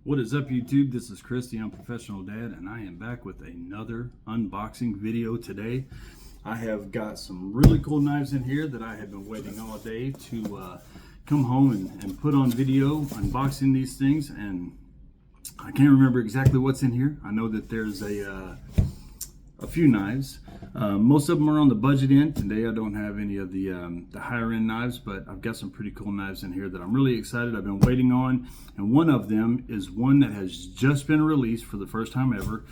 What is up, YouTube? This is Chris, the Unprofessional Dad, and I am back with another unboxing video today. I have got some really cool knives in here that I have been waiting all day to come home and put on video, unboxing these things. And I can't remember exactly what's in here. I know that there's a few knives. Most of them are on the budget end. Today I don't have any of the higher end knives, but I've got some pretty cool knives in here that I'm really excited. I've been waiting on, and one of them is one that has just been released for the first time ever.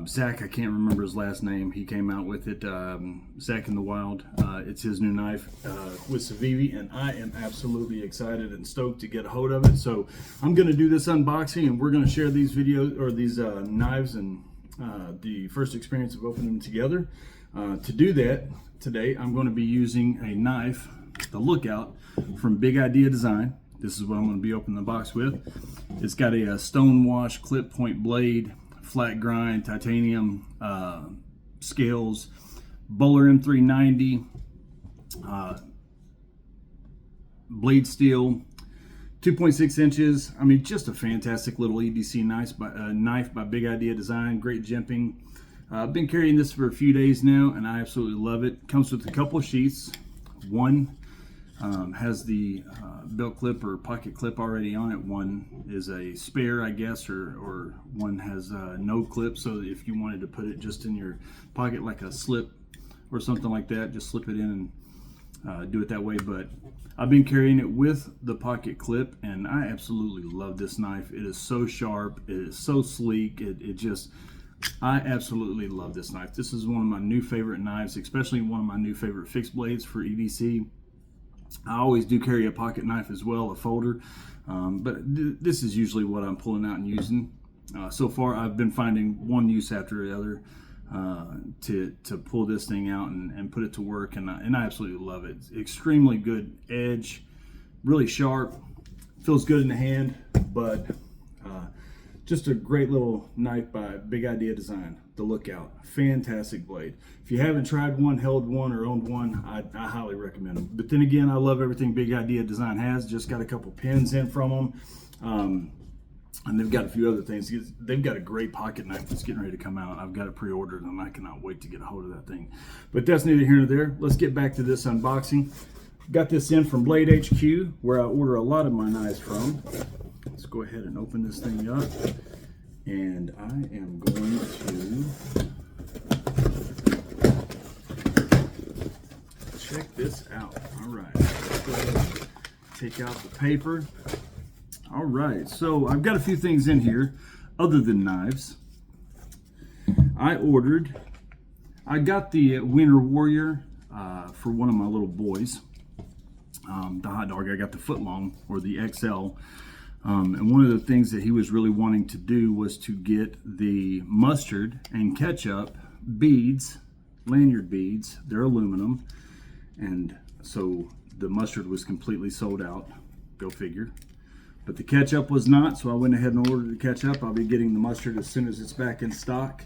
Zach, I can't remember his last name. He came out with it, Zach in the Wild. It's his new knife with CIviv, and I am absolutely excited and stoked to get a hold of it. So I'm going to do this unboxing, and we're going to share these videos or these knives and the first experience of opening them together. To do that, today I'm going to be using a knife, the Lookout from Big Idea Design. This is what I'm going to be opening the box with. It's got a stone wash clip point blade, flat grind, titanium scales, Bowler M390, blade steel, 2.6 inches. I mean, just a fantastic little EDC knife by Big Idea Design. Great jimping. I've been carrying this for a few days now, and I absolutely love it. Comes with a couple of sheaths. One has the belt clip or pocket clip already on it. One is a spare, I guess, or one has no clip. So if you wanted to put it just in your pocket like a slip or something like that, just slip it in and do it that way. But I've been carrying it with the pocket clip, and I absolutely love this knife. It is so sharp, it is so sleek, I absolutely love this knife. This is one of my new favorite knives, especially one of my new favorite fixed blades for EDC. I always do carry a pocket knife as well, a folder, but this is usually what I'm pulling out and using. So far I've been finding one use after the other to pull this thing out and put it to work, and I absolutely love it. It's extremely good edge, really sharp, feels good in the hand, but just a great little knife by Big Idea Design, the Lookout. Fantastic blade. If you haven't tried one, held one, or owned one, I highly recommend them. But then again, I love everything Big Idea Design has. Just got a couple pins in from them. And they've got a few other things. They've got a great pocket knife that's getting ready to come out. I've got it pre-ordered, and I cannot wait to get a hold of that thing. But that's neither here nor there. Let's get back to this unboxing. Got this in from Blade HQ, where I order a lot of my knives from. Let's go ahead and open this thing up. And I am going to check this out. All right. Let's go ahead and take out the paper. All right, so I've got a few things in here other than knives. I got the Winter Warrior for one of my little boys, the hot dog. I got the footlong, or the XL, and one of the things that he was really wanting to do was to get the mustard and ketchup beads, lanyard beads. They're aluminum, and so the mustard was completely sold out. Go figure. But the ketchup was not, so I went ahead and ordered the ketchup. I'll be getting the mustard as soon as it's back in stock.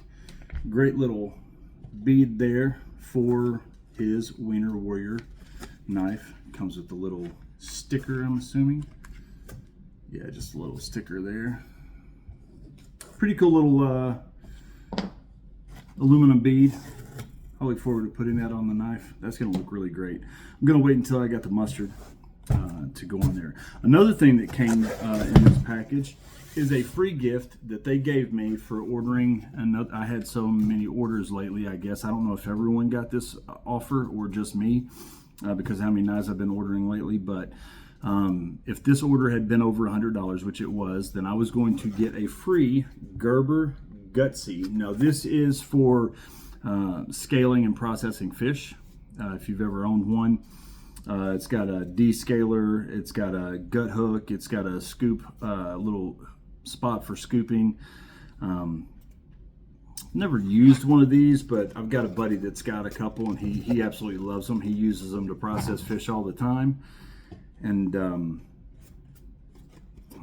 Great little bead there for his Winter Warrior knife. Comes with a little sticker, I'm assuming. Yeah, just a little sticker there. Pretty cool little aluminum bead. I look forward to putting that on the knife. That's gonna look really great. I'm gonna wait until I got the mustard to go on there. Another thing that came in this package is a free gift that they gave me for ordering. And I had so many orders lately, I guess. I don't know if everyone got this offer or just me, because how many knives I've been ordering lately. But if this order had been over $100, which it was, then I was going to get a free Gerber Gutsy. Now this is for scaling and processing fish. If you've ever owned one. It's got a descaler, it's got a gut hook, it's got a scoop, little spot for scooping. Never used one of these, but I've got a buddy that's got a couple, and he absolutely loves them. He uses them to process fish all the time, and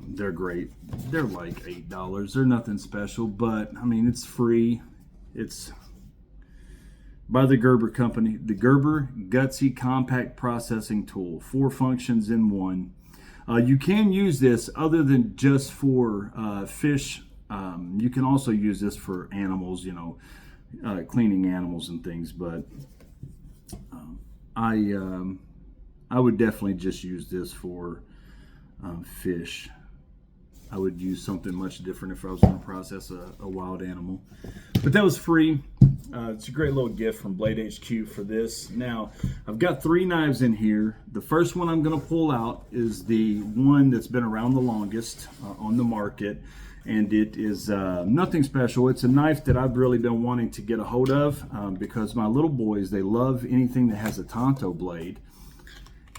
they're great. They're like $8. They're nothing special, but I mean, it's free. It's by the Gerber company, the Gerber Gutsy Compact Processing Tool. 4 functions in one. You can use this other than just for fish. You can also use this for animals, you know, cleaning animals and things. But I would definitely just use this for fish. I would use something much different if I was going to process a wild animal. But that was free. It's a great little gift from Blade HQ for this. Now, I've got 3 knives in here. The first one I'm going to pull out is the one that's been around the longest on the market. And it is nothing special. It's a knife that I've really been wanting to get a hold of because my little boys, they love anything that has a Tonto blade.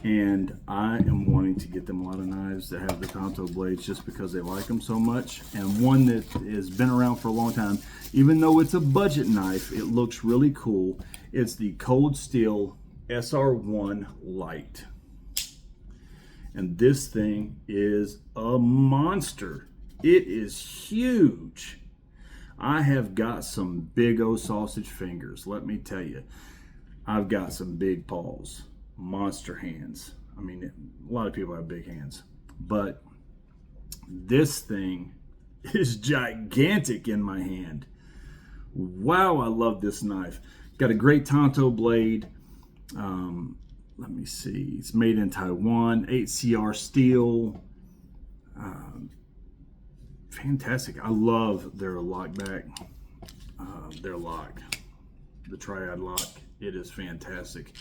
And I am wanting to get them a lot of knives that have the Tonto blades just because they like them so much. And one that has been around for a long time, even though it's a budget knife, it looks really cool. It's the Cold Steel SR1 Lite. And this thing is a monster. It is huge. I have got some big old sausage fingers, let me tell you. I've got some big paws. Monster hands. I mean, a lot of people have big hands, but this thing is gigantic in my hand. Wow, I love this knife. Got a great Tonto blade. Let me see. It's made in Taiwan. 8CR steel. Fantastic. I love their lock back. Their lock. The triad lock. It is fantastic.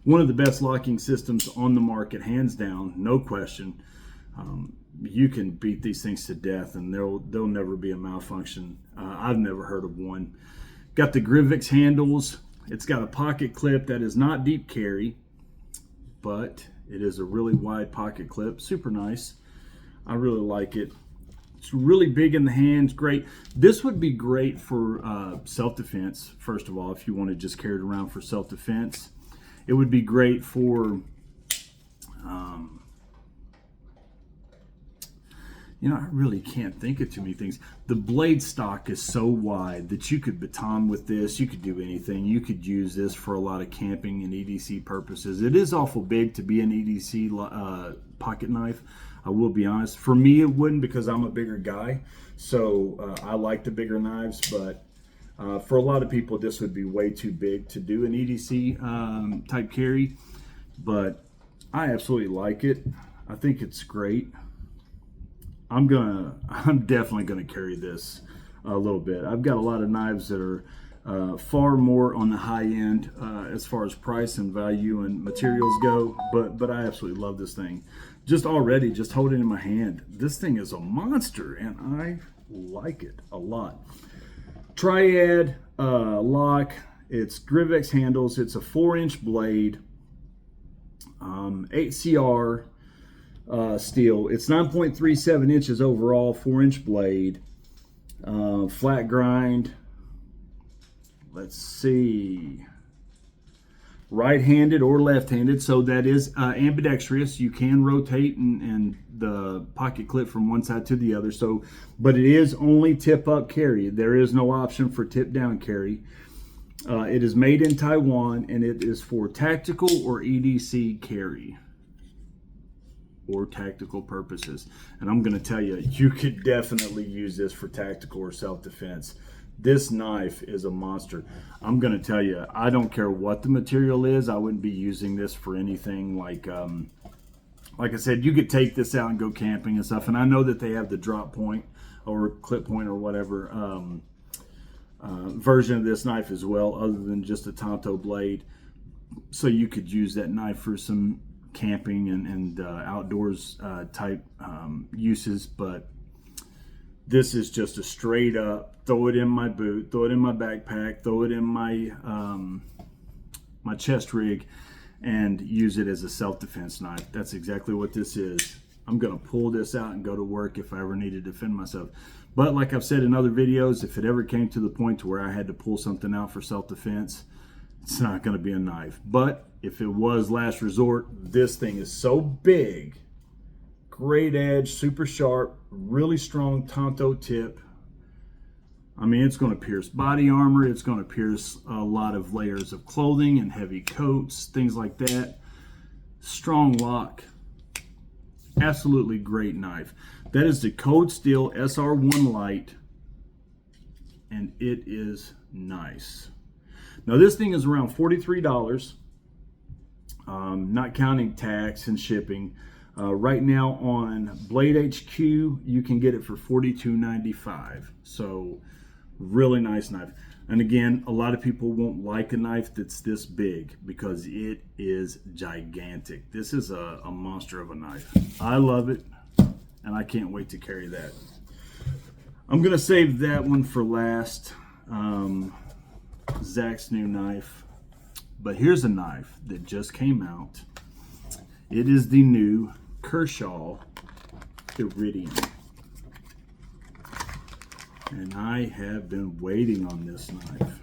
One of the best locking systems on the market, hands down, no question. You can beat these things to death and there'll never be a malfunction. I've never heard of one. Got the Grivix handles. It's got a pocket clip that is not deep carry, but it is a really wide pocket clip. Super nice. I really like it. It's really big in the hands, great. This would be great for self-defense, first of all, if you want to just carry it around for self-defense. It would be great for, you know, I really can't think of too many things. The blade stock is so wide that you could baton with this. You could do anything. You could use this for a lot of camping and EDC purposes. It is awful big to be an EDC pocket knife. I will be honest. For me, it wouldn't because I'm a bigger guy. So I like the bigger knives, but for a lot of people, this would be way too big to do an EDC type carry. But I absolutely like it. I think it's great. I'm definitely gonna carry this a little bit. I've got a lot of knives that are far more on the high end as far as price and value and materials go, but I absolutely love this thing. Just already, just holding it in my hand, this thing is a monster and I like it a lot. Triad lock, it's Grivix handles, it's a 4-inch blade, 8CR steel. It's 9.37 inches overall, 4-inch blade, flat grind. Let's see, right-handed or left-handed, so that is ambidextrous. You can rotate and the pocket clip from one side to the other. So, but it is only tip-up carry. There is no option for tip-down carry. It is made in Taiwan, and it is for tactical or EDC carry or tactical purposes. And I'm going to tell you, you could definitely use this for tactical or self-defense. This knife is a monster. I'm going to tell you, I don't care what the material is. I wouldn't be using this for anything like I said, you could take this out and go camping and stuff. And I know that they have the drop point or clip point or whatever version of this knife as well, other than just a Tonto blade. So you could use that knife for some camping and outdoors type uses. But this is just a straight up, throw it in my boot, throw it in my backpack, throw it in my my chest rig, and use it as a self-defense knife. That's exactly what this is. I'm gonna pull this out and go to work if I ever need to defend myself. But like I've said in other videos, if it ever came to the point to where I had to pull something out for self-defense, it's not gonna be a knife. But if it was last resort, this thing is so big, great edge, super sharp, really strong Tonto tip. I mean, it's going to pierce body armor. It's going to pierce a lot of layers of clothing and heavy coats, things like that. Strong lock. Absolutely great knife. That is the Cold Steel SR1 Lite, and it is nice. Now this thing is around $43, not counting tax and shipping. Right now on Blade HQ, you can get it for $42.95. So really nice knife. And again, a lot of people won't like a knife that's this big because it is gigantic. This is a monster of a knife. I love it, and I can't wait to carry that. I'm gonna save that one for last. Zach's new knife. But here's a knife that just came out. It is the new Kershaw Iridium. And I have been waiting on this knife.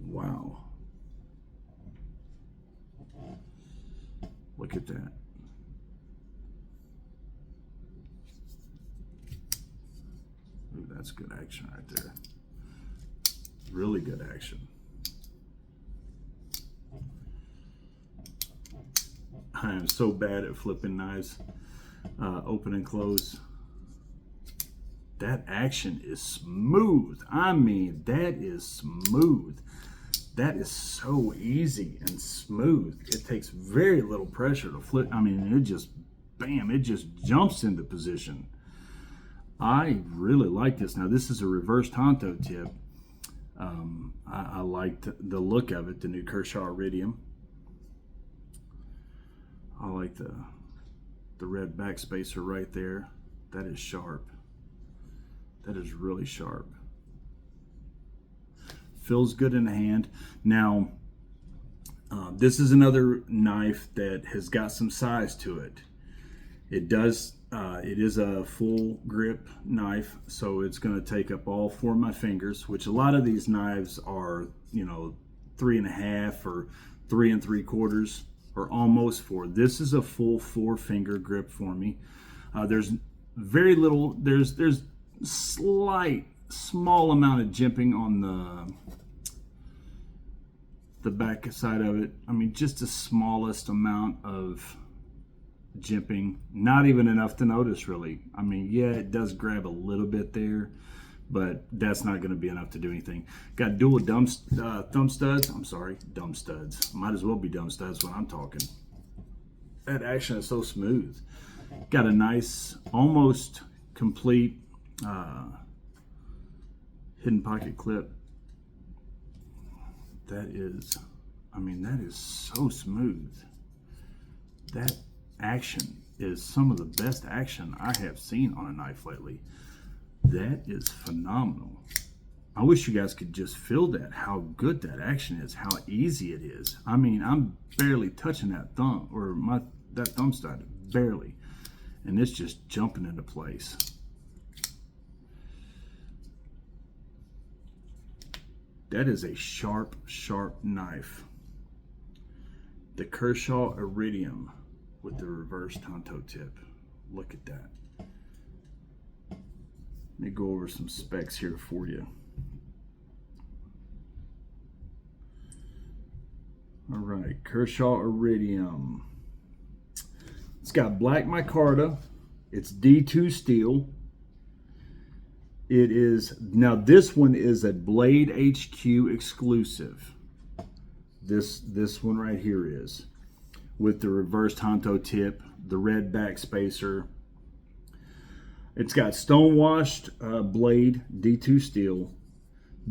Wow. Look at that. Ooh, that's good action right there. Really good action. I am so bad at flipping knives, open and close. That action is smooth. I mean, that is smooth. That is so easy and smooth. It takes very little pressure to flip. I mean, it just, bam, it just jumps into position. I really like this. Now, this is a reverse Tonto tip. I like the look of it, the new Kershaw Iridium. I like the red backspacer right there. That is sharp. That is really sharp. Feels good in the hand. Now, this is another knife that has got some size to it. It is a full grip knife, so it's going to take up all 4 of my fingers, which a lot of these knives are, 3.5 or 3 3/4 or almost 4. This is a full 4-finger grip for me. There's very little, there's small amount of jimping on the back side of it. I mean, just the smallest amount of jimping, not even enough to notice really. I mean, yeah, it does grab a little bit there, but that's not going to be enough to do anything. Got dual thumb studs. I'm sorry, dumb studs. Might as well be dumb studs when I'm talking. That action is so smooth. Got a nice, almost complete hidden pocket clip. That is, I mean, that is so smooth. That action is some of the best action I have seen on a knife lately. That is phenomenal. I wish you guys could just feel that, how good that action is, how easy it is. I mean, I'm barely touching that thumb, or that thumb stud, barely. And it's just jumping into place. That is a sharp, sharp knife. The Kershaw Iridium with the reverse Tonto tip. Look at that. Let me go over some specs here for you. All right, Kershaw Iridium. It's got black micarta. It's D2 steel. It is, now this one is a Blade HQ exclusive. This one right here is, with the reverse Tonto tip, the red back spacer. It's got stone-washed blade, D2 steel,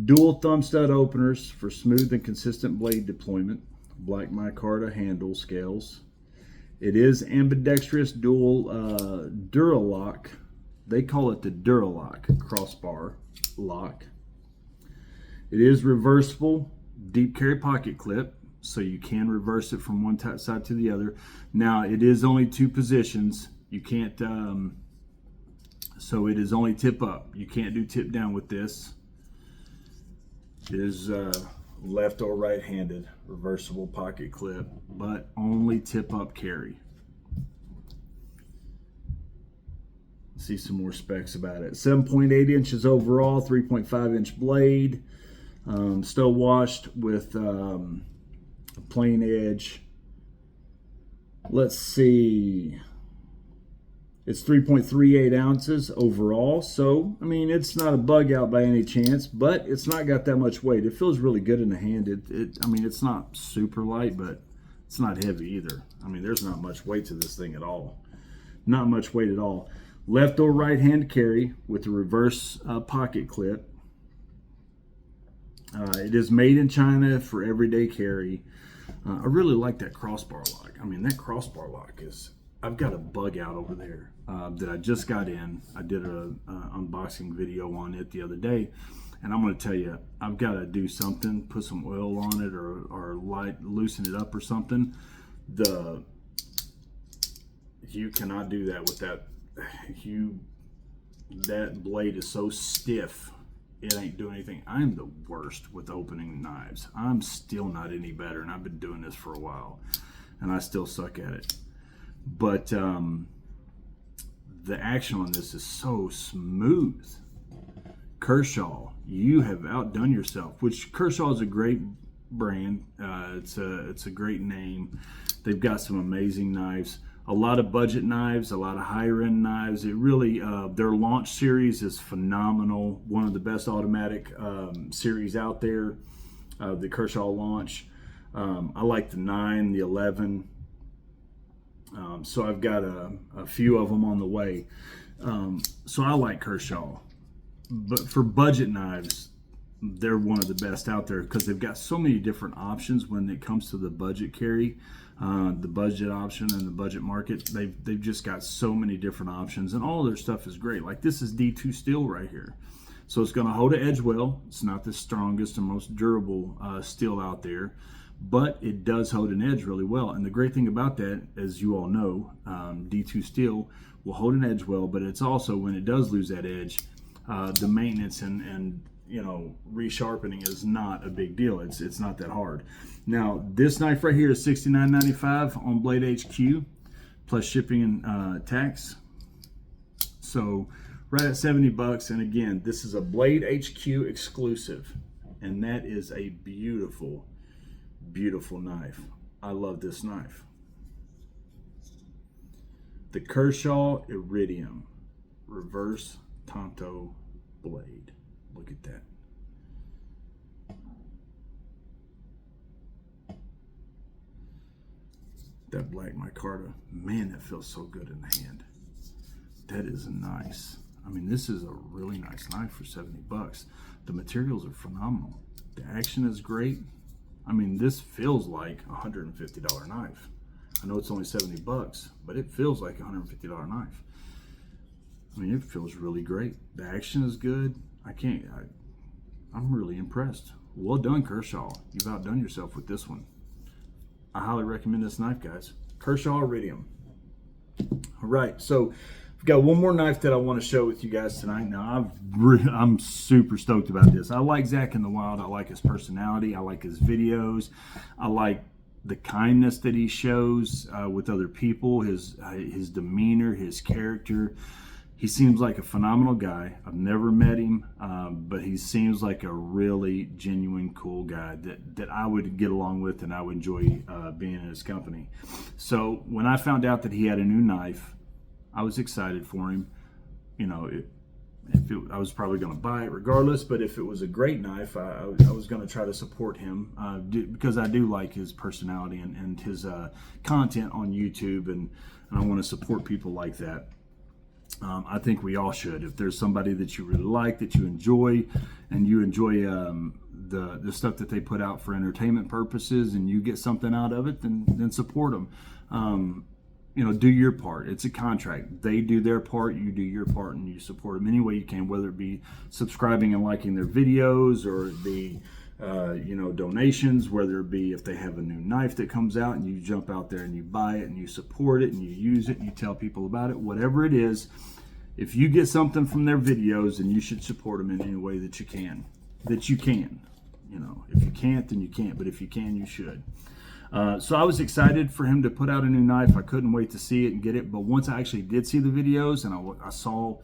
dual thumb stud openers for smooth and consistent blade deployment, black micarta handle scales. It is ambidextrous dual Duralock. They call it the Duralock crossbar lock. It is reversible, deep carry pocket clip, so you can reverse it from one side to the other. Now, it is only 2 positions. You can't, so it is only tip up. You can't do tip down with this. It is left or right-handed reversible pocket clip, but only tip up carry. See some more specs about it. 7.8 inches overall, 3.5 inch blade, still washed with a plain edge Let's see. It's 3.38 ounces overall. So, I mean, it's not a bug out by any chance, but it's not got that much weight. It feels really good in the hand. I mean, it's not super light, but it's not heavy either. I mean, there's not much weight to this thing at all. Not much weight at all. Left or right hand carry with the reverse pocket clip. It is made in China for everyday carry. I really like that crossbar lock. I mean, that crossbar lock is, I've got a bug out over there that I just got in. I did an unboxing video on it the other day, and I'm going to tell you, I've got to do something, put some oil on it or loosen it up or something. You cannot do that with that. That blade is so stiff, it ain't doing anything. I'm the worst with opening knives. I'm still not any better, and I've been doing this for a while, and I still suck at it. But the action on this is so smooth. Kershaw, you have outdone yourself. Which Kershaw is a great brand. It's a great name. They've got some amazing knives. A lot of budget knives, a lot of higher end knives. It really, their launch series is phenomenal. One of the best automatic series out there, the Kershaw launch. I like the 9, the 11. So I've got a few of them on the way. So I like Kershaw. But for budget knives, they're one of the best out there because they've got so many different options when it comes to the budget carry. The budget option and the budget market, they've just got so many different options, and all of their stuff is great. Like this is D2 steel right here, so it's going to hold an edge well. It's not the strongest and most durable steel out there, but it does hold an edge really well. And the great thing about that, as you all know, D2 steel will hold an edge well, but it's also, when it does lose that edge, the maintenance and resharpening is not a big deal. It's not that hard. Now this knife right here is $69.95 on Blade HQ plus shipping and tax, so right at 70 bucks. And again, this is a Blade HQ exclusive, and that is a beautiful knife. I love this knife. The Kershaw Iridium reverse Tonto blade. Look at that. That black micarta, man, that feels so good in the hand. That is nice. I mean, this is a really nice knife for 70 bucks. The materials are phenomenal. The action is great. I mean, this feels like a $150 knife. I know it's only 70 bucks, but it feels like a $150 knife. I mean, it feels really great. The action is good. I'm really impressed. Well done, Kershaw. You've outdone yourself with this one. I highly recommend this knife, guys. Kershaw Iridium. All right, so I've got one more knife that I want to show with you guys tonight. Now, I'm super stoked about this. I like Zach in the Wild. I like his personality. I like his videos. I like the kindness that he shows with other people, his demeanor, his character. He seems like a phenomenal guy. I've never met him, but he seems like a really genuine, cool guy that I would get along with, and I would enjoy being in his company. So when I found out that he had a new knife, I was excited for him. You know, I was probably going to buy it regardless, but if it was a great knife, I was going to try to support him because I do like his personality and his content on YouTube, and I want to support people like that. I think we all should. If there's somebody that you really like, that you enjoy, and you enjoy the stuff that they put out for entertainment purposes, and you get something out of it, then support them. Do your part. It's a contract. They do their part, you do your part, and you support them any way you can, whether it be subscribing and liking their videos, or the donations, whether it be if they have a new knife that comes out and you jump out there and you buy it and you support it and you use it and you tell people about it, whatever it is. If you get something from their videos, then you should support them in any way that you can. If you can't, then you can't, but if you can, you should. So I was excited for him to put out a new knife. I couldn't wait to see it and get it, but once I actually did see the videos and I saw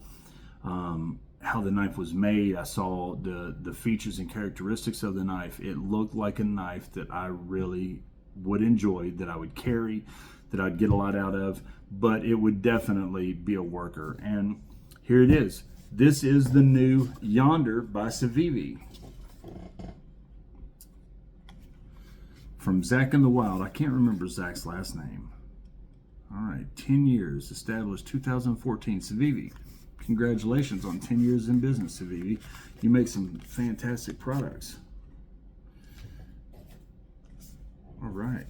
how the knife was made, I saw the features and characteristics of the knife. It looked like a knife that I really would enjoy, that I would carry, that I'd get a lot out of, but it would definitely be a worker. And here it is. This is the new Yonder by CIviv. From Zach in the Wild. I can't remember Zach's last name. All right, 10 years, established 2014, CIviv. Congratulations on 10 years in business, CIviv. You make some fantastic products. All right.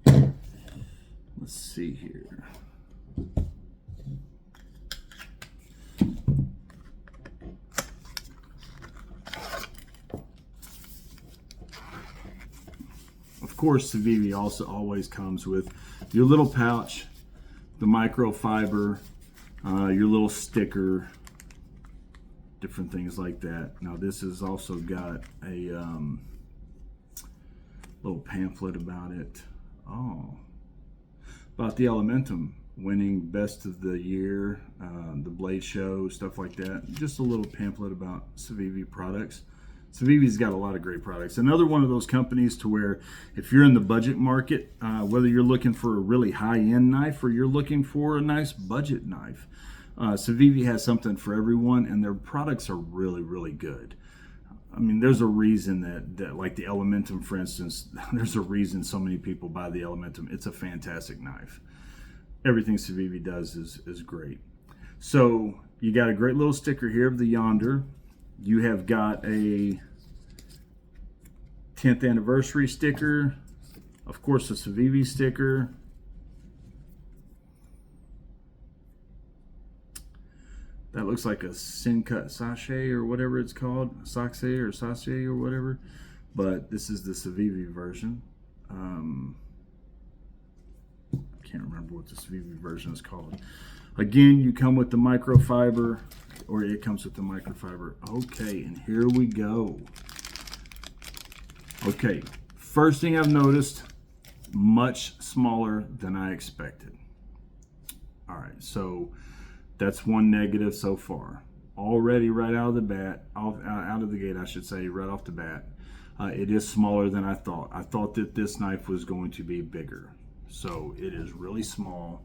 Let's see here. Of course, CIviv also always comes with your little pouch, the microfiber, your little sticker, different things like that. Now this has also got a little pamphlet about it. Oh, about the Elementum winning best of the year, the Blade Show, stuff like that. Just a little pamphlet about CIviv products. CIviv's got a lot of great products. Another one of those companies to where if you're in the budget market, whether you're looking for a really high-end knife or you're looking for a nice budget knife, CIviv has something for everyone, and their products are really, really good. I mean, there's a reason that like the Elementum, for instance, there's a reason so many people buy the Elementum. It's a fantastic knife. Everything CIviv does is great. So you got a great little sticker here of the Yonder. You have got a 10th anniversary sticker, of course a CIviv sticker. That looks like a sin cut sachet or whatever it's called, sachet or whatever. But this is the CIviv version. Can't remember what the CIviv version is called. Again, you come with the microfiber, or it comes with the microfiber. Okay, and here we go. Okay, first thing I've noticed, much smaller than I expected. All right, so that's one negative so far. Already right out of the bat, out of the gate, I should say, right off the bat, it is smaller than I thought. I thought that this knife was going to be bigger. So it is really small.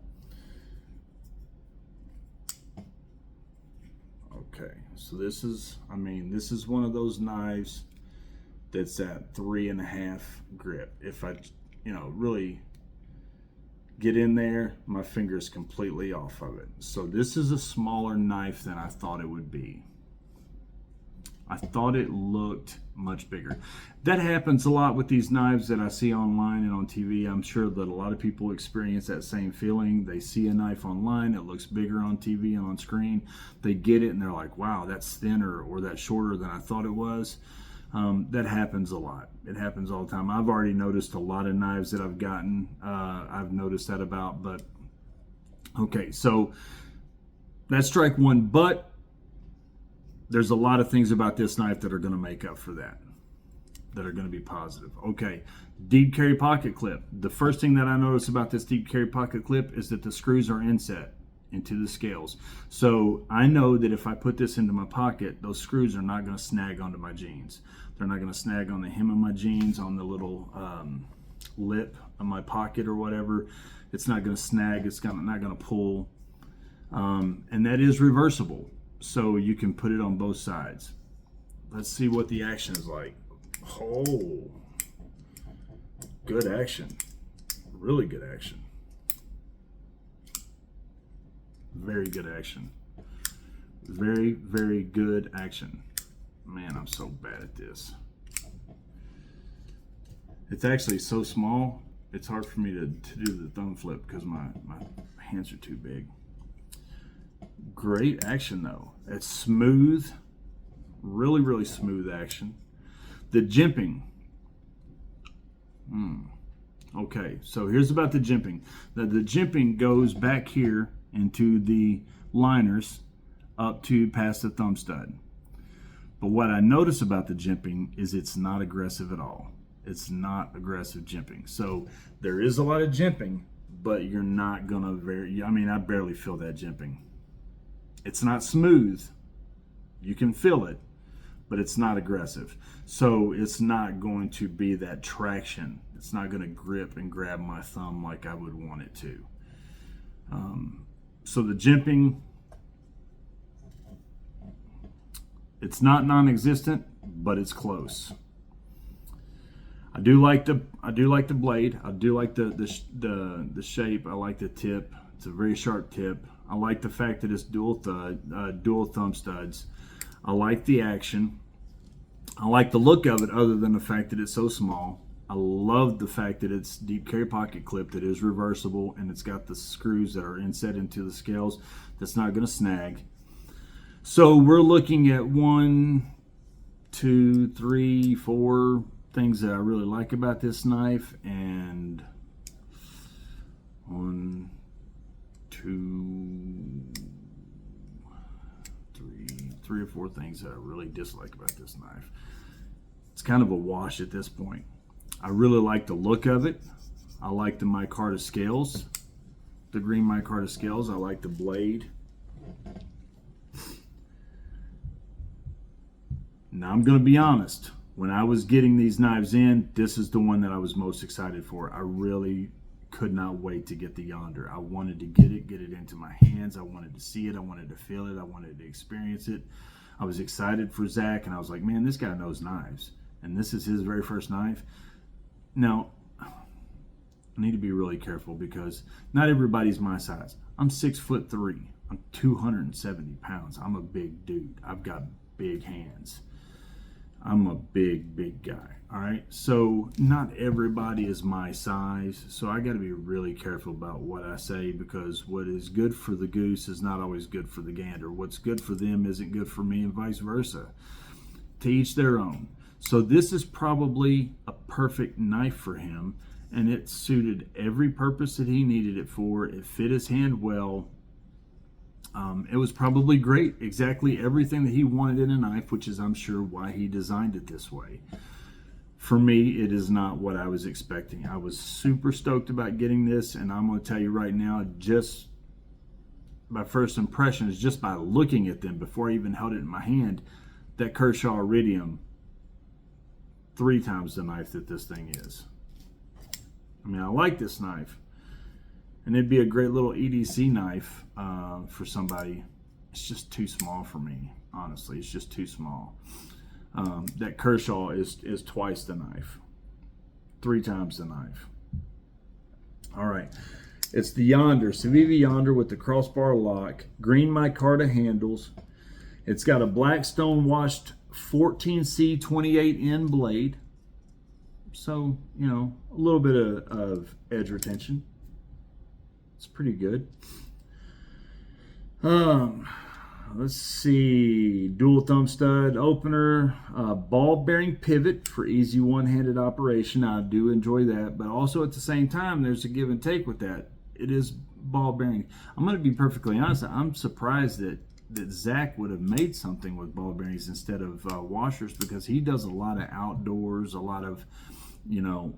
Okay, so this is one of those knives that's at 3.5 grip. If I, really get in there, my finger's completely off of it. So this is a smaller knife than I thought it would be. I thought it looked much bigger. That happens a lot with these knives that I see online and on TV. I'm sure that a lot of people experience that same feeling. They see a knife online, it looks bigger on TV and on screen. They get it and they're like, wow, that's thinner or that's shorter than I thought it was. That happens a lot. It happens all the time. I've already noticed a lot of knives that I've gotten. I've noticed that about, but okay, so that's strike one, but there's a lot of things about this knife that are going to make up for that are going to be positive. Okay, deep carry pocket clip. The first thing that I notice about this deep carry pocket clip is that the screws are inset into the scales. So I know that if I put this into my pocket, those screws are not going to snag onto my jeans. They're not going to snag on the hem of my jeans, on the little lip of my pocket or whatever. It's not going to snag. It's not going to pull. And that is reversible. So you can put it on both sides. Let's see what the action is like. Oh, good action. Really good action. Very good action. Very, very good action. Man, I'm so bad at this. It's actually so small, it's hard for me to do the thumb flip because my hands are too big. Great action though. It's smooth, really, really smooth action. The jimping. Okay, so here's about the jimping. The jimping goes back here into the liners up to past the thumb stud. But what I notice about the jimping is it's not aggressive at all. It's not aggressive jimping. So there is a lot of jimping, but you're not gonna I barely feel that jimping. It's not smooth. You can feel it, but it's not aggressive. So it's not going to be that traction. It's not going to grip and grab my thumb like I would want it to. So the jimping, it's not non-existent, but it's close. I do like the blade. I do like the shape. I like the tip. It's a very sharp tip. I like the fact that it's dual thumb studs. I like the action. I like the look of it, other than the fact that it's so small. I love the fact that it's deep carry pocket clip, that is reversible, and it's got the screws that are inset into the scales that's not going to snag. So we're looking at 1, 2, 3, 4 things that I really like about this knife, and 1, 2, 3 or 4 things that I really dislike about this knife. It's kind of a wash at this point. I really like the look of it. I like the micarta scales, the green micarta scales. I like the blade. Now I'm going to be honest. When I was getting these knives in, this is the one that I was most excited for. I really could not wait to get the Yonder. I wanted to get it into my hands. I wanted to see it. I wanted to feel it. I wanted to experience it. I was excited for Zach, and I was like, man, this guy knows knives. And this is his very first knife. Now, I need to be really careful because not everybody's my size. I'm 6'3". I'm 270 pounds. I'm a big dude. I've got big hands. I'm a big guy. All right. So not everybody is my size. So I got to be really careful about what I say, because what is good for the goose is not always good for the gander. What's good for them isn't good for me, and vice versa. To each their own. So this is probably a perfect knife for him, and it suited every purpose that he needed it for. It fit his hand well. It was probably great, exactly everything that he wanted in a knife, which is, I'm sure, why he designed it this way. For me, it is not what I was expecting. I was super stoked about getting this, and I'm going to tell you right now, just my first impressions, just by looking at them before I even held it in my hand, that Kershaw Iridium, 3 times the knife that this thing is. I mean, I like this knife, and it'd be a great little EDC knife for somebody. It's just too small for me, honestly. It's just too small. That Kershaw is twice the knife, 3 times the knife. All right, it's the Yonder, CIviv Yonder with the crossbar lock, green micarta handles. It's got a black stone washed 14C28N blade. So, you know, a little bit of edge retention. It's pretty good. Let's see. Dual thumb stud opener, ball bearing pivot for easy one-handed operation. I do enjoy that, but also at the same time, there's a give and take with that. It is ball bearing. I'm going to be perfectly honest. I'm surprised that Zach would have made something with ball bearings instead of washers, because he does a lot of outdoors, a lot of, you know,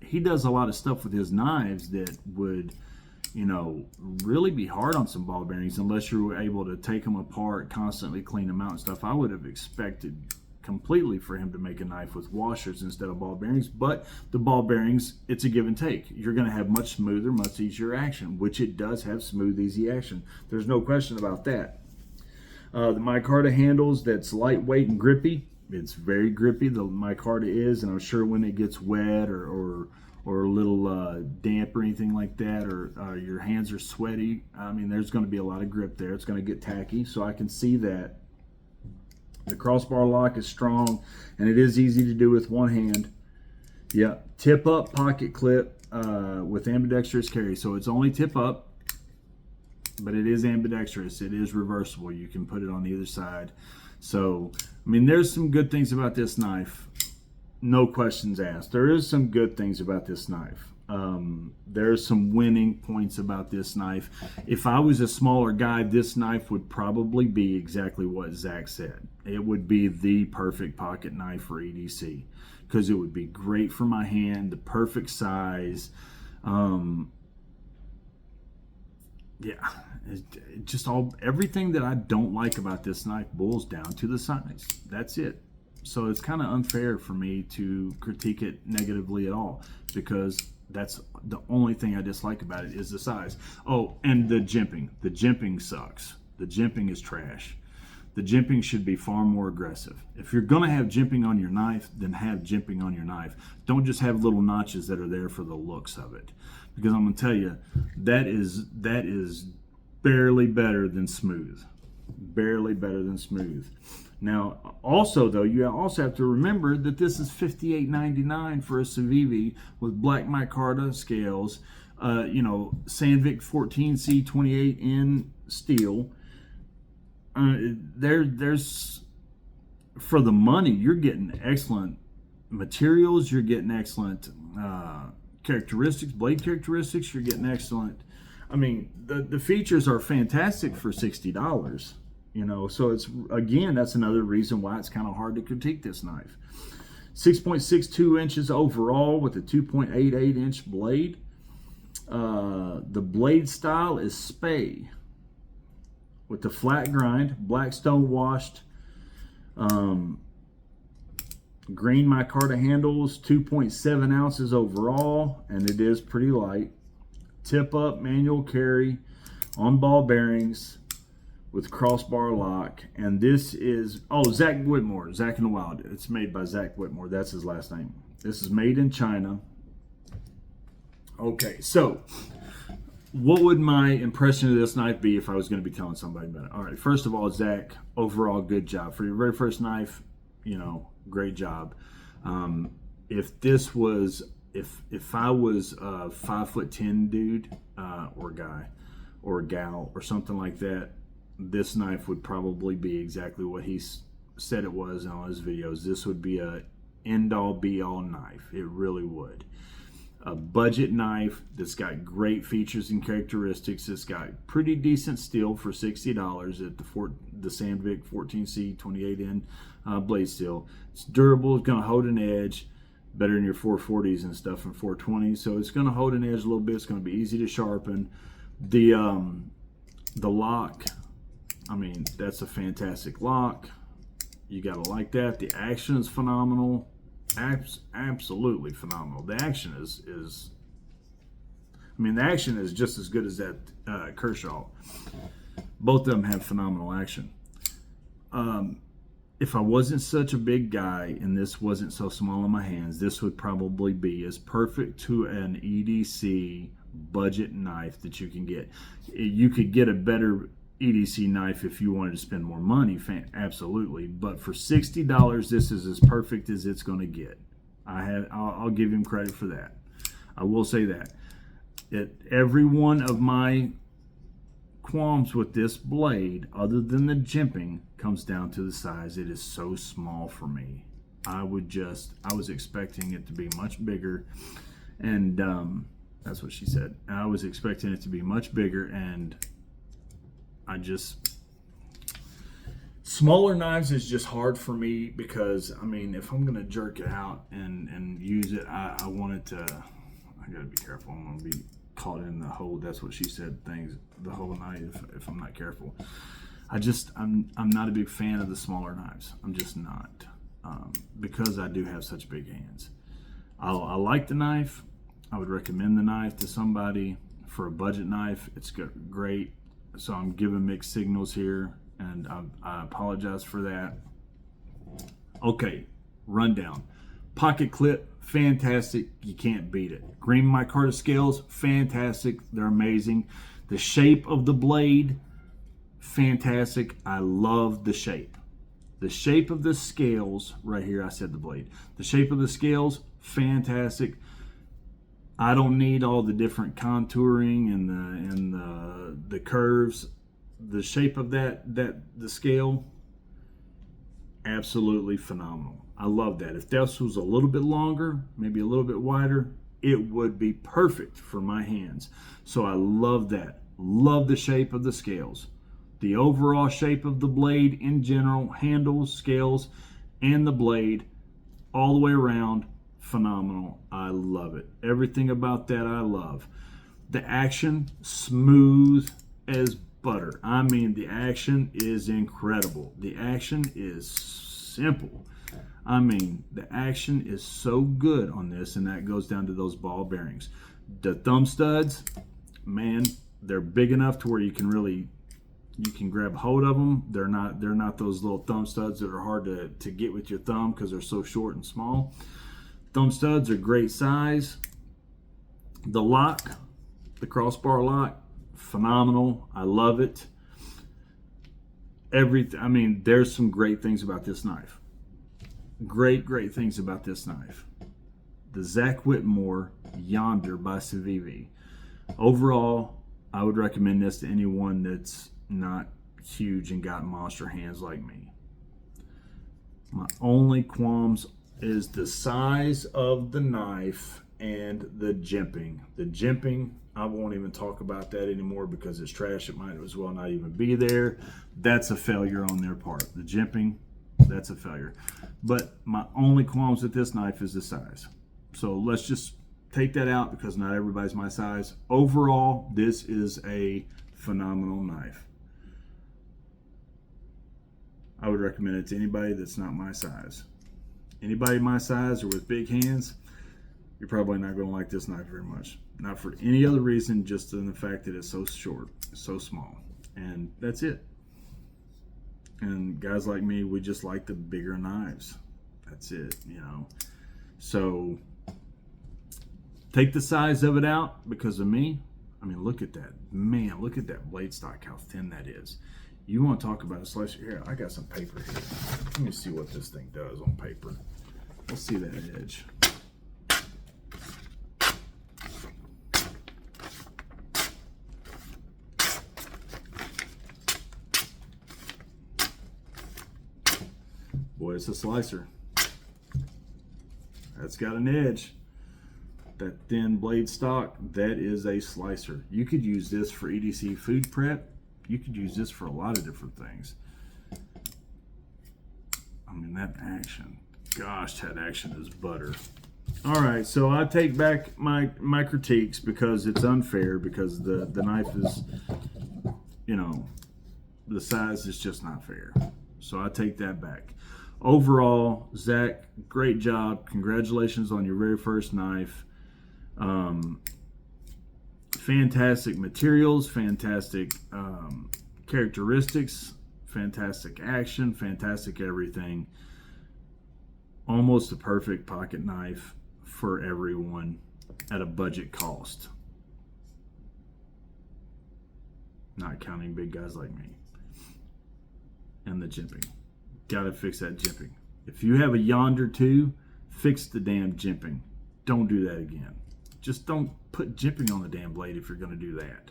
he does a lot of stuff with his knives that would, you know, really be hard on some ball bearings unless you were able to take them apart, constantly clean them out and stuff. I would have expected completely for him to make a knife with washers instead of ball bearings, but the ball bearings, it's a give and take. You're going to have much smoother, much easier action, which it does have smooth, easy action. There's no question about that. The micarta handles, that's lightweight and grippy. It's very grippy, the micarta is, and I'm sure when it gets wet or a little damp or anything like that, or your hands are sweaty, I mean, there's going to be a lot of grip there. It's going to get tacky, so I can see that. The crossbar lock is strong, and it is easy to do with one hand. Yeah, tip up pocket clip with ambidextrous carry. So it's only tip up, but it is ambidextrous. It is reversible. You can put it on either side. So, I mean, there's some good things about this knife. No questions asked. There is some good things about this knife. There's some winning points about this knife. If I was a smaller guy, this knife would probably be exactly what Zach said. It would be the perfect pocket knife for EDC, because it would be great for my hand, the perfect size. yeah, it just everything that I don't like about this knife boils down to the size. That's it. So it's kind of unfair for me to critique it negatively at all, because that's the only thing I dislike about it is the size. Oh, and the jimping. The jimping sucks. The jimping is trash. The jimping should be far more aggressive. If you're gonna have jimping on your knife, then have jimping on your knife. Don't just have little notches that are there for the looks of it. Because I'm gonna tell you, that is barely better than smooth. Barely better than smooth. Now, also though, you also have to remember that this is $58.99 for a CIviv with black micarta scales, CIviv 14C28N steel. There's for the money, you're getting excellent materials. You're getting excellent characteristics, blade characteristics. You're getting excellent. I mean, the features are fantastic for $60. So it's, again, that's another reason why it's kind of hard to critique this knife. 6.62 inches overall with a 2.88 inch blade. The blade style is Spey with the flat grind, black stone washed, green micarta handles, 2.7 ounces overall, and it is pretty light. Tip up manual carry on ball bearings with crossbar lock. And this is, Zach Whitmore, Zach in the Wild. It's made by Zach Whitmore. That's his last name. This is made in China. Okay, so what would my impression of this knife be if I was going to be telling somebody about it? All right, first of all, Zach, overall, good job. For your very first knife, great job. If this was, if I was a 5'10" dude, or guy, or gal, or something like that, this knife would probably be exactly what he said it was in all his videos. This would be a end-all be-all knife. It really would. A budget knife that's got great features and characteristics. It's got pretty decent steel for $60 at the CIviv 14C 28N blade steel. It's durable. It's going to hold an edge better than your 440s and stuff and 420s. So it's going to hold an edge a little bit. It's going to be easy to sharpen. The lock, I mean, that's a fantastic lock. You got to like that. The action is phenomenal. Absolutely phenomenal. The action is the action is just as good as that Kershaw. Both of them have phenomenal action. If I wasn't such a big guy and this wasn't so small in my hands, this would probably be as perfect to an EDC budget knife that you can get. You could get a better EDC knife if you wanted to spend more money, absolutely. But for $60, this is as perfect as it's going to get. I'll give him credit for that. I will say that. Every one of my qualms with this blade, other than the jimping, comes down to the size. It is so small for me. I was expecting it to be much bigger, and that's what she said. I was expecting it to be much bigger, and smaller knives is just hard for me, because if I'm gonna jerk it out and use it, I want it to, I gotta be careful. I'm gonna be caught in the whole, that's what she said, things the whole night if I'm not careful. I'm not a big fan of the smaller knives. I'm just not, because I do have such big hands. I like the knife. I would recommend the knife to somebody for a budget knife. It's great. So I'm giving mixed signals here, and I apologize for that. Okay, rundown. Pocket clip, fantastic. You can't beat it. Green micarta scales, fantastic. They're amazing. The shape of the blade, fantastic. I love the shape. The shape of the scales, right here I said the blade. The shape of the scales, fantastic. I don't need all the different contouring and the curves. The shape of the scale, absolutely phenomenal. I love that. If this was a little bit longer, maybe a little bit wider, it would be perfect for my hands. So I love that. Love the shape of the scales. The overall shape of the blade in general, handles, scales, and the blade all the way around, phenomenal. I love it. Everything about that I love. The action, smooth, as butter. I mean, the action is incredible. The action is simple. I mean, the action is so good on this, and that goes down to those ball bearings. The thumb studs, man, they're big enough to where you can grab hold of them. They're not those little thumb studs that are hard to get with your thumb because they're so short and small. Thumb studs are great size. The lock, the crossbar lock, phenomenal. I love it. I mean, there's some great things about this knife. Great things about this knife. The Zach Whitmore Yonder by CIviv. Overall, I would recommend this to anyone that's not huge and got monster hands like me. My only qualms is the size of the knife and the jimping. The jimping, I won't even talk about that anymore because it's trash. It might as well not even be there. That's a failure on their part. The jimping, that's a failure. But my only qualms with this knife is the size. So let's just take that out because not everybody's my size. Overall, this is a phenomenal knife. I would recommend it to anybody that's not my size. Anybody my size or with big hands, you're probably not going to like this knife very much. Not for any other reason, just in the fact that it's so short, it's so small. And that's it. And guys like me, we just like the bigger knives. That's it, you know. So take the size of it out because of me. I mean, look at that. Man, look at that blade stock, how thin that is. You want to talk about a slicer? Here, I got some paper here. Let me see what this thing does on paper. Let's see that edge. Boy, it's a slicer. That's got an edge. That thin blade stock, that is a slicer. You could use this for EDC food prep. You could use this for a lot of different things. I mean, that action. Gosh, that action is butter. All right, so I take back my critiques because it's unfair because the knife is, you know, the size is just not fair. So I take that back. Overall, Zach, great job. Congratulations on your very first knife. Fantastic materials, fantastic characteristics, fantastic action, fantastic everything. Almost a perfect pocket knife for everyone at a budget cost. Not counting big guys like me. And the jimping. Gotta fix that jimping. If you have a Yonder 2, fix the damn jimping. Don't do that again. Just don't put jimping on the damn blade if you're going to do that.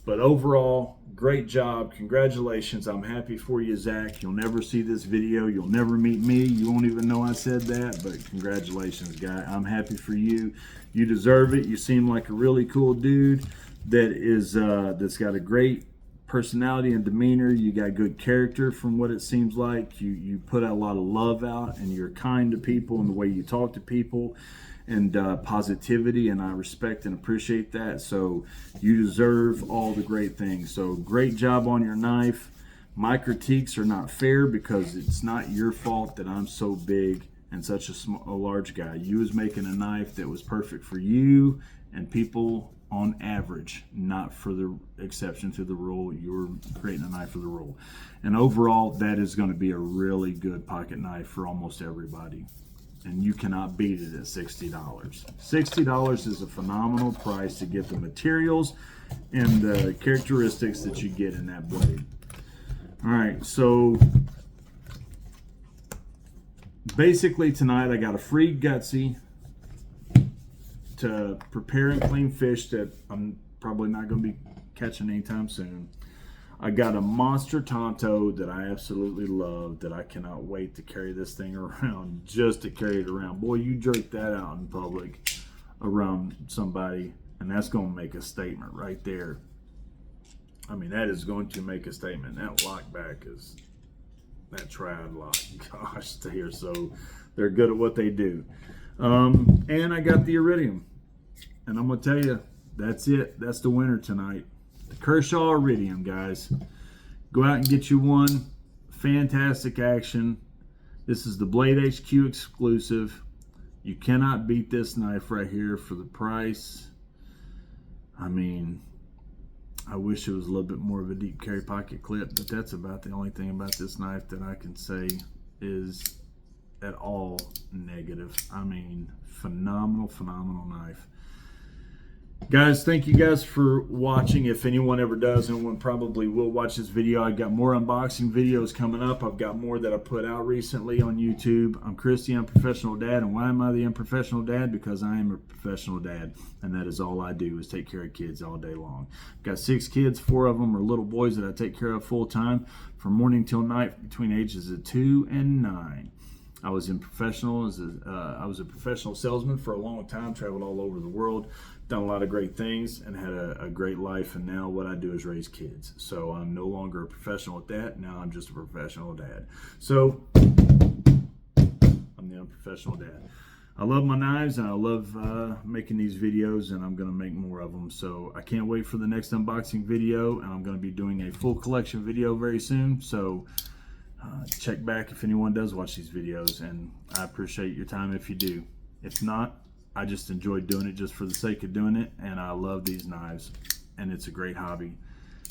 But overall, great job. Congratulations. I'm happy for you, Zach. You'll never see this video. You'll never meet me. You won't even know I said that. But congratulations, guy. I'm happy for you. You deserve it. You seem like a really cool dude that's got a great personality and demeanor. You got good character from what it seems like. You put a lot of love out, and you're kind to people in the way you talk to people, and positivity, and I respect and appreciate that. So you deserve all the great things. So great job on your knife. My critiques are not fair because it's not your fault that I'm so big and such a large guy. You was making a knife that was perfect for you and people on average, not for the exception to the rule. You were creating a knife for the rule. And overall, that is going to be a really good pocket knife for almost everybody. And you cannot beat it at $60. $60 is a phenomenal price to get the materials and the characteristics that you get in that blade. All right, so basically tonight I got a free Gutsy to prepare and clean fish that I'm probably not going to be catching anytime soon. I got a monster Tonto that I absolutely love, that I cannot wait to carry this thing around, just to carry it around. Boy, you jerk that out in public around somebody, and that's going to make a statement right there. I mean, that is going to make a statement. That lock back is, that triad lock, gosh, they are so, they're good at what they do. And I got the Iridium, and I'm going to tell you, that's it. That's the winner tonight. Kershaw Iridium, guys. Go out and get you one. Fantastic action. This is the Blade HQ exclusive. You cannot beat this knife right here for the price. I mean, I wish it was a little bit more of a deep carry pocket clip, but that's about the only thing about this knife that I can say is at all negative. I mean, phenomenal, phenomenal knife. Guys, thank you guys for watching. If anyone ever does, anyone probably will watch this video. I've got more unboxing videos coming up. I've got more that I put out recently on YouTube. I'm Chris, the Unprofessional Dad. And why am I the Unprofessional Dad? Because I am a professional dad, and that is all I do, is take care of kids all day long. I've got 6 kids. 4 of them are little boys that I take care of full time from morning till night, between ages of 2 and 9. I was a professional salesman for a long time, traveled all over the world, done a lot of great things, and had a great life. And now what I do is raise kids. So I'm no longer a professional at that. Now I'm just a professional dad. So I'm the Unprofessional Dad. I love my knives, and I love making these videos, and I'm going to make more of them. So I can't wait for the next unboxing video, and I'm going to be doing a full collection video very soon. So check back if anyone does watch these videos, and I appreciate your time if you do. If not, I just enjoy doing it just for the sake of doing it, and I love these knives, and it's a great hobby.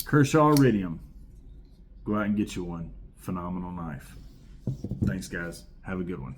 Kershaw Iridium. Go out and get you one. Phenomenal knife. Thanks, guys. Have a good one.